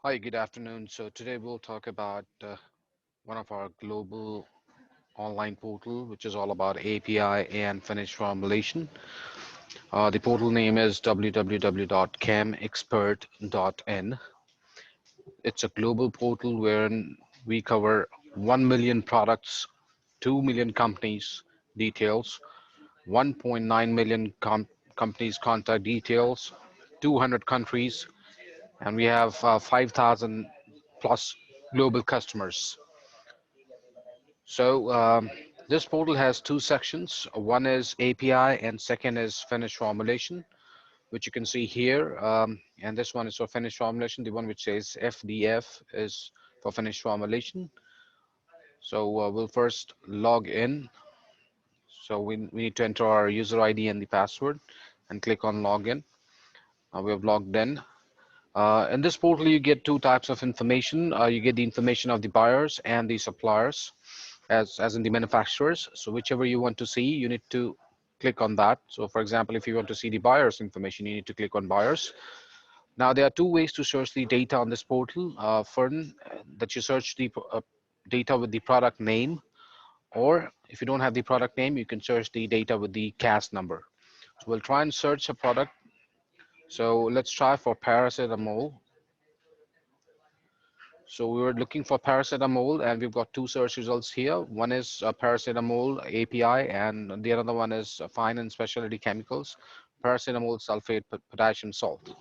Hi, good afternoon. So today we'll talk about one of our global online portal, which is all about API and finished formulation. The portal name is www.camexpert.in. It's a global portal wherein we cover 1 million products, 2 million companies details, 1.9 million companies contact details, 200 countries, and we have 5,000 plus global customers. So this portal has two sections. One is API and second is finished formulation, which you can see here. And this one is for finished formulation. The one which says FDF is for finished formulation. So we'll first log in. So we need to enter our user ID and the password and click on login. We have logged in. In this portal, you get two types of information. You get the information of the buyers and the suppliers, as in the manufacturers. So whichever you want to see, you need to click on that. So for example, if you want to see the buyers information, you need to click on buyers. Now there are two ways to search the data on this portal. Fern, that you search the data with the product name, or if you don't have the product name, you can search the data with the CAS number. So we'll try and search a product. So let's try for paracetamol. So we were looking for paracetamol, and we've got two search results here. One is paracetamol API, and the other one is fine and specialty chemicals, paracetamol sulfate, potassium salt.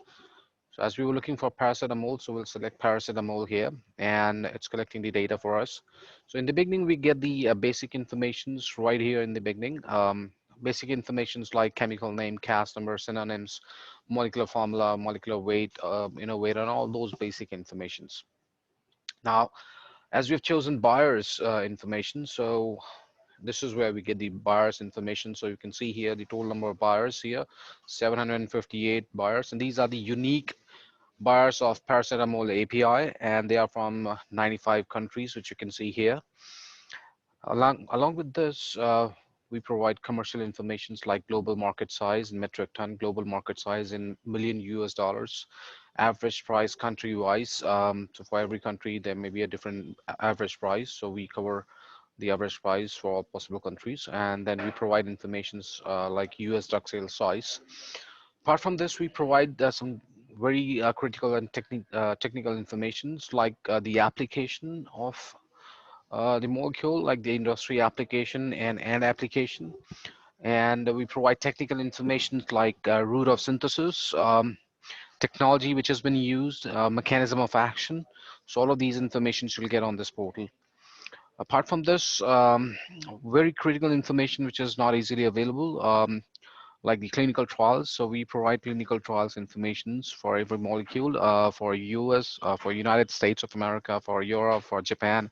So as we were looking for paracetamol, so we'll select paracetamol here, and it's collecting the data for us. So in the beginning, we get the basic informations right here in the beginning. Basic informations like chemical name, CAS number, synonyms, molecular formula, molecular weight, weight, and all those basic informations. Now, as we've chosen buyers information, so this is where we get the buyers information. So you can see here the total number of buyers here, 758 buyers, and these are the unique buyers of paracetamol API, and they are from 95 countries, which you can see here. Along with this, we provide commercial informations like global market size in metric ton, global market size in million US dollars, average price country wise. So for every country, there may be a different average price. So we cover the average price for all possible countries. And then we provide informations like US drug sales size. Apart from this, we provide some very critical and technical informations like the application of the molecule, like the industry application and end application. And we provide technical information like route of synthesis, technology which has been used, mechanism of action. So all of these informations you'll get on this portal. Apart from this, very critical information which is not easily available, like the clinical trials. So we provide clinical trials informations for every molecule, for US, for United States of America, for Europe, for Japan,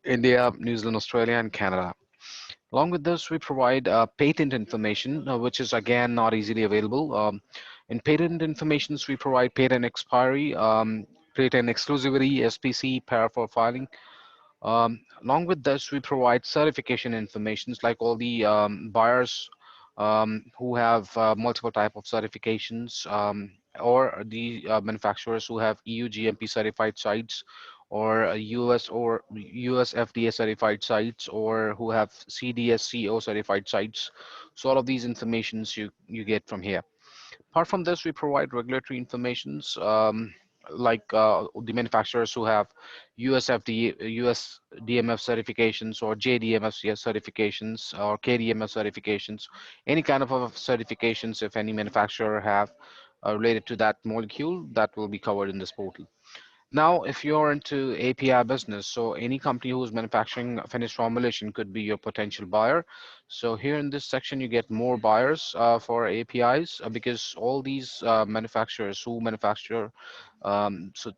India, New Zealand, Australia, and Canada. Along with this, we provide patent information, which is again not easily available. In patent informations, we provide patent expiry, patent exclusivity, SPC, para for filing. Along with this, we provide certification informations like all the buyers who have multiple type of certifications, or the manufacturers who have EU GMP certified sites, or US FDA certified sites, or who have CDSCO certified sites. So all of these informations you get from here. Apart from this, we provide regulatory informations like the manufacturers who have USFDA, US DMF certifications, or JDMF certifications, or KDMF certifications, any kind of certifications if any manufacturer have related to that molecule, that will be covered in this portal. Now, if you're into API business, so any company who's manufacturing a finished formulation could be your potential buyer. So here in this section, you get more buyers for APIs because all these manufacturers who manufacture, so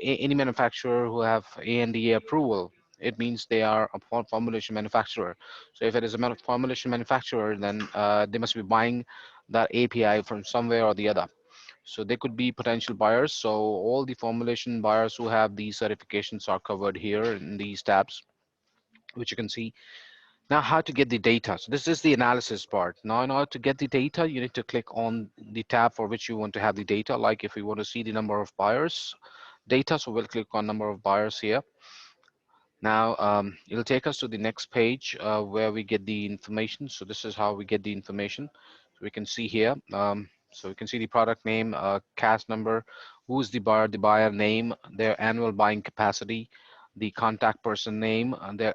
any manufacturer who have ANDA approval, it means they are a formulation manufacturer. So if it is a formulation manufacturer, then they must be buying that API from somewhere or the other. So they could be potential buyers. So all the formulation buyers who have these certifications are covered here in these tabs, which you can see. Now, how to get the data. So this is the analysis part. Now, in order to get the data, you need to click on the tab for which you want to have the data. Like if we want to see the number of buyers, data. So we'll click on number of buyers here. Now it'll take us to the next page where we get the information. So this is how we get the information. So we can see here. So we can see the product name, cash number, who is the buyer name, their annual buying capacity, the contact person name, and their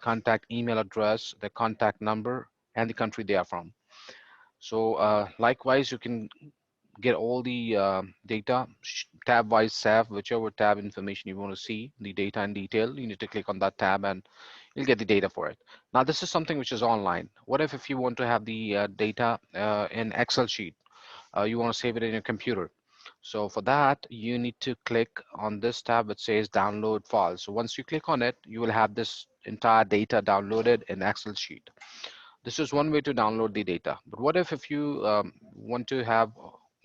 contact email address, their contact number, and the country they are from. So likewise, you can get all the data tab wise tab, whichever tab information you want to see the data in detail, you need to click on that tab and you'll get the data for it. Now this is something which is online. What if you want to have the data in Excel sheet, you want to save it in your computer? So for that you need to click on this tab which says download files. So once you click on it, you will have this entire data downloaded in Excel sheet. This is one way to download the data. But what if you want to have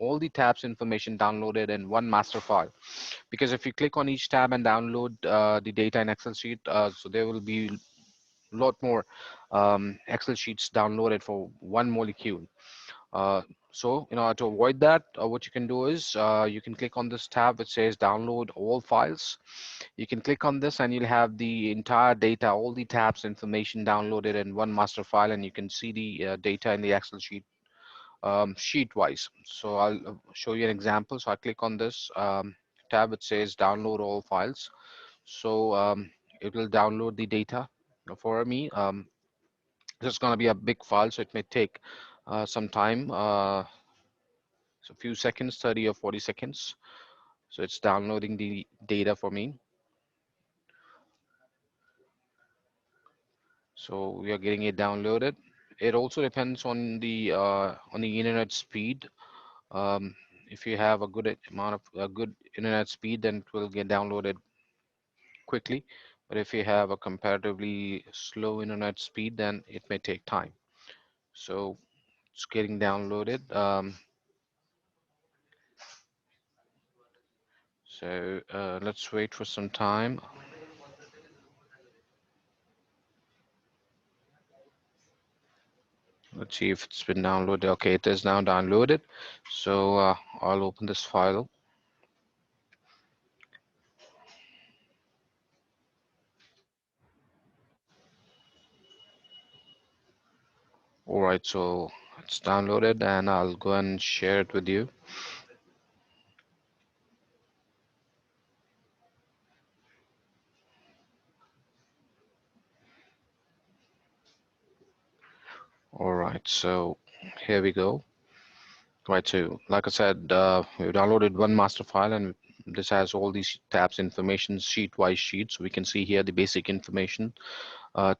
all the tabs information downloaded in one master file? Because if you click on each tab and download the data in Excel sheet, so there will be a lot more Excel sheets downloaded for one molecule. Uh, so in order to avoid that, what you can do is you can click on this tab which says download all files. You can click on this and you'll have the entire data, all the tabs information downloaded in one master file, and you can see the data in the Excel sheet sheet wise. So I'll show you an example. So I click on this tab which says download all files. So it will download the data for me. This is going to be a big file, so it may take some time. So a few seconds, 30 or 40 seconds. So it's downloading the data for me. So we are getting it downloaded. It also depends on the internet speed. Um, if you have a good amount of a good internet speed, then it will get downloaded quickly. But if you have a comparatively slow internet speed, then it may take time. So it's getting downloaded. So let's wait for some time. Let's see if it's been downloaded. Okay, it is now downloaded. So I'll open this file. All right, so it's downloaded and I'll go and share it with you. All right, so here we go. Right, so like I said, we downloaded one master file and this has all these tabs, information, sheet-wise sheets. We can see here the basic information,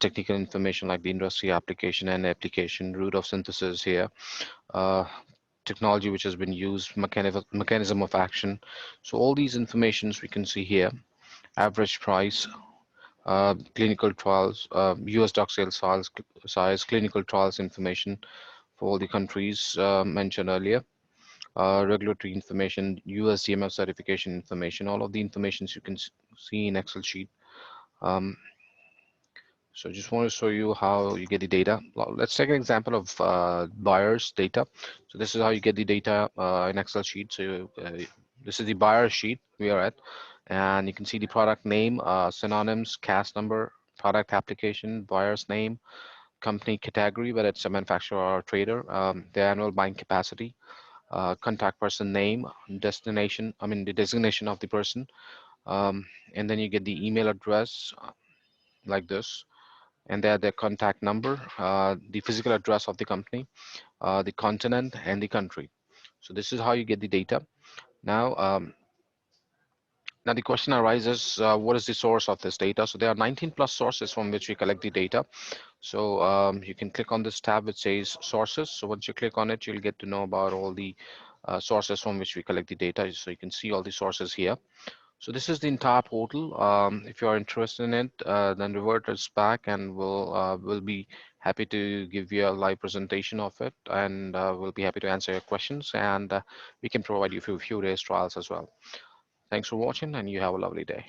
technical information like the industry, application and application, route of synthesis here, uh, technology which has been used, mechanism of action. So all these informations we can see here, average price, clinical trials, US drug sales size, clinical trials information for all the countries mentioned earlier, regulatory information, US DMF certification information, all of the informations you can see in Excel sheet. Um, so I just want to show you how you get the data. Well, let's take an example of buyers data. So this is how you get the data in Excel sheet. So this is the buyer sheet we are at, and you can see the product name, synonyms, CAS number, product application, buyer's name, company category, whether it's a manufacturer or a trader, the annual buying capacity, contact person name, destination, I mean the designation of the person, and then you get the email address like this, and their contact number, the physical address of the company, the continent, and the country. So this is how you get the data. Now, now the question arises, what is the source of this data? So there are 19 plus sources from which we collect the data. So you can click on this tab which says sources. So once you click on it, you'll get to know about all the sources from which we collect the data. So you can see all the sources here. So this is the entire portal. If you are interested in it, then revert us back and we'll be happy to give you a live presentation of it, and we'll be happy to answer your questions, and we can provide you a few days trials as well. Thanks for watching and you have a lovely day.